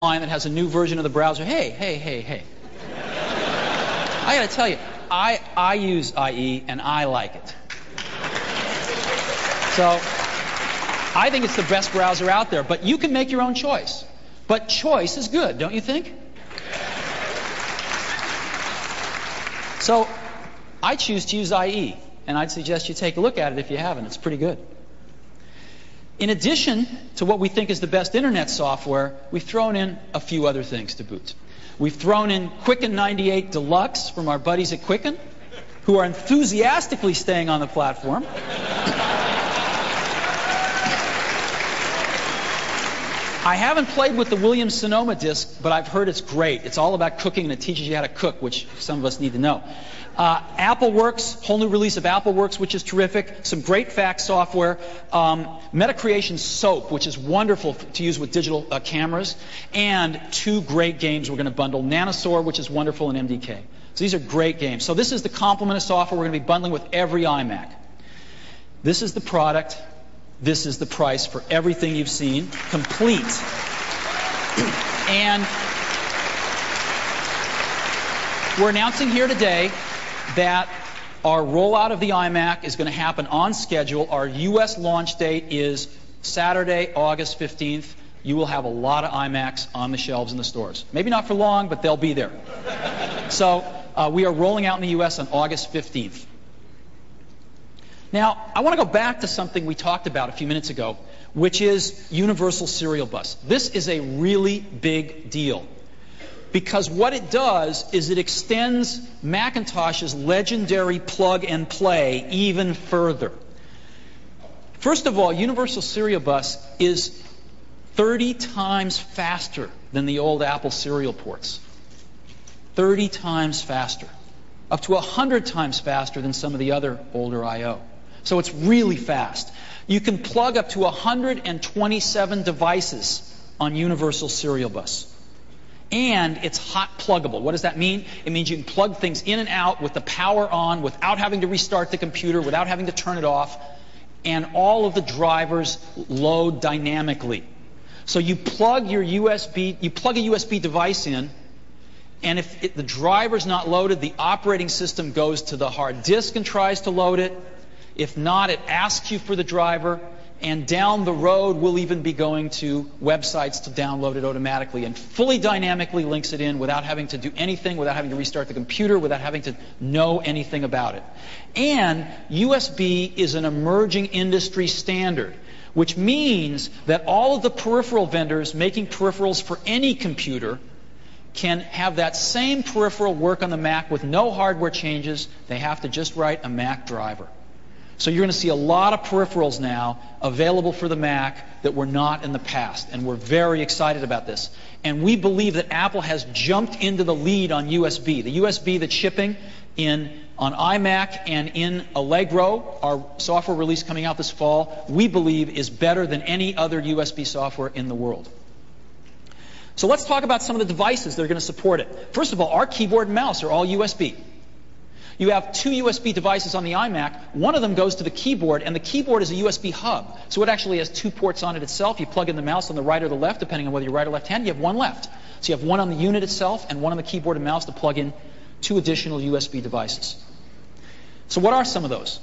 that has a new version of the browser. Hey. I got to tell you, I use IE and I like it. So I think it's the best browser out there, but you can make your own choice. But choice is good, don't you think? So I choose to use IE, and I'd suggest you take a look at it if you haven't. It's pretty good. In addition to what we think is the best internet software, we've thrown in a few other things to boot. We've thrown in Quicken 98 Deluxe from our buddies at Quicken, who are enthusiastically staying on the platform. I haven't played with the Williams-Sonoma disk, but I've heard it's great. It's all about cooking, and it teaches you how to cook, which some of us need to know. AppleWorks, whole new release of AppleWorks, which is terrific. Some great fax software. Metacreation Soap, which is wonderful to use with digital cameras. And two great games we're going to bundle. Nanosaur, which is wonderful, and MDK. So these are great games. So this is the complement of software we're going to be bundling with every iMac. This is the product. This is the price for everything you've seen. Complete. And we're announcing here today that our rollout of the iMac is going to happen on schedule. Our U.S. launch date is Saturday, August 15th. You will have a lot of iMacs on the shelves in the stores. Maybe not for long, but they'll be there. So we are rolling out in the U.S. on August 15th. Now, I want to go back to something we talked about a few minutes ago, which is Universal Serial Bus. This is a really big deal, because what it does is it extends Macintosh's legendary plug and play even further. First of all, Universal Serial Bus is 30 times faster than the old Apple serial ports. 30 times faster. Up to 100 times faster than some of the other older I.O. So it's really fast. You can plug up to 127 devices on Universal Serial Bus. And it's hot pluggable. What does that mean? It means you can plug things in and out with the power on without having to restart the computer, without having to turn it off. And all of the drivers load dynamically. So you plug a USB device in, and if the driver's not loaded, the operating system goes to the hard disk and tries to load it. If not, it asks you for the driver, and down the road we'll even be going to websites to download it automatically and fully dynamically links it in without having to do anything, without having to restart the computer, without having to know anything about it. And USB is an emerging industry standard, which means that all of the peripheral vendors making peripherals for any computer can have that same peripheral work on the Mac with no hardware changes. They have to just write a Mac driver. So you're going to see a lot of peripherals now available for the Mac that were not in the past, and we're very excited about this. And we believe that Apple has jumped into the lead on USB. The USB that's shipping on iMac and in Allegro, our software release coming out this fall, we believe is better than any other USB software in the world. So let's talk about some of the devices that are going to support it. First of all, our keyboard and mouse are all USB. You have two USB devices on the iMac. One of them goes to the keyboard, and the keyboard is a USB hub. So it actually has two ports on it itself. You plug in the mouse on the right or the left, depending on whether you're right or left-handed. You have one left. So you have one on the unit itself and one on the keyboard and mouse to plug in two additional USB devices. So what are some of those?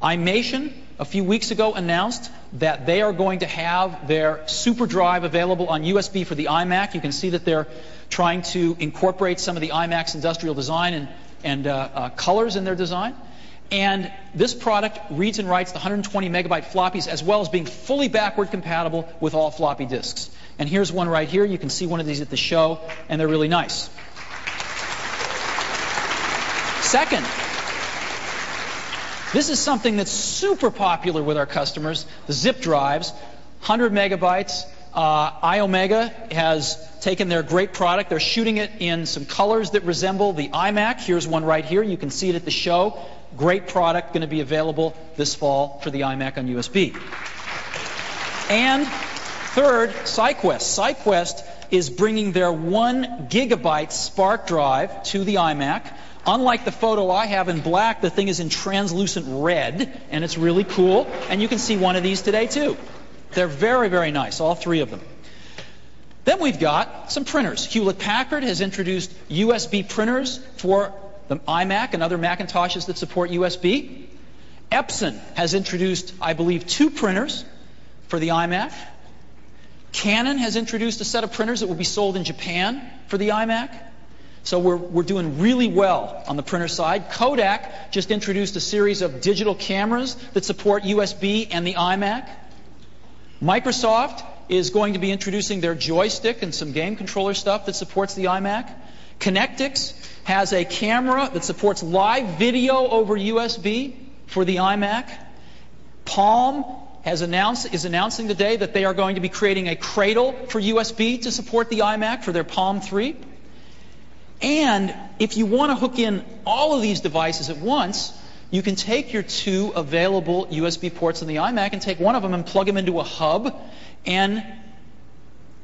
iMation, a few weeks ago, announced that they are going to have their super drive available on USB for the iMac. You can see that they're trying to incorporate some of the iMac's industrial design and colors in their design. And this product reads and writes the 120 megabyte floppies, as well as being fully backward compatible with all floppy disks. And here's one right here. You can see one of these at the show, and they're really nice. Second, this is something that's super popular with our customers, the zip drives, 100 megabytes. iOmega has taken their great product. They're shooting it in some colors that resemble the iMac. Here's one right here. You can see it at the show. Great product, going to be available this fall for the iMac on USB. And third, SiQuest. SiQuest is bringing their 1 gigabyte Spark drive to the iMac. Unlike the photo I have in black, the thing is in translucent red, and it's really cool. And you can see one of these today, too. They're very, very nice, all three of them. Then we've got some printers. Hewlett-Packard has introduced USB printers for the iMac and other Macintoshes that support USB. Epson has introduced, I believe, 2 printers for the iMac. Canon has introduced a set of printers that will be sold in Japan for the iMac. So we're doing really well on the printer side. Kodak just introduced a series of digital cameras that support USB and the iMac. Microsoft is going to be introducing their joystick and some game controller stuff that supports the iMac. Connectix has a camera that supports live video over USB for the iMac. Palm is announcing today that they are going to be creating a cradle for USB to support the iMac for their Palm 3. And if you want to hook in all of these devices at once, you can take your 2 available USB ports on the iMac and take one of them and plug them into a hub. And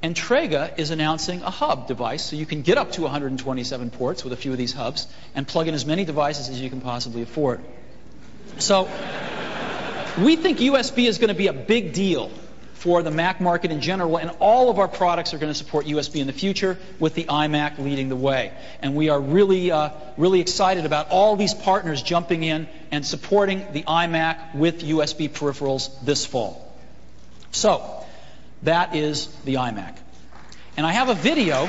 Entrega is announcing a hub device, so you can get up to 127 ports with a few of these hubs and plug in as many devices as you can possibly afford. So we think USB is going to be a big deal for the Mac market in general, and all of our products are going to support USB in the future, with the iMac leading the way. And we are really excited about all these partners jumping in and supporting the iMac with USB peripherals this fall. So that is the iMac. And I have a video.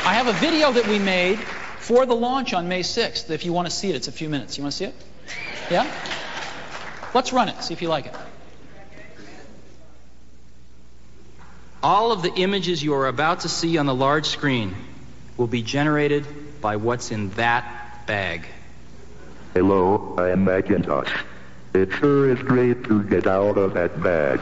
I have a video that we made for the launch on May 6th. If you want to see it, it's a few minutes. You want to see it? Yeah? Let's run it, see if you like it. All of the images you are about to see on the large screen will be generated by what's in that bag. Hello, I'm Macintosh. It sure is great to get out of that bag.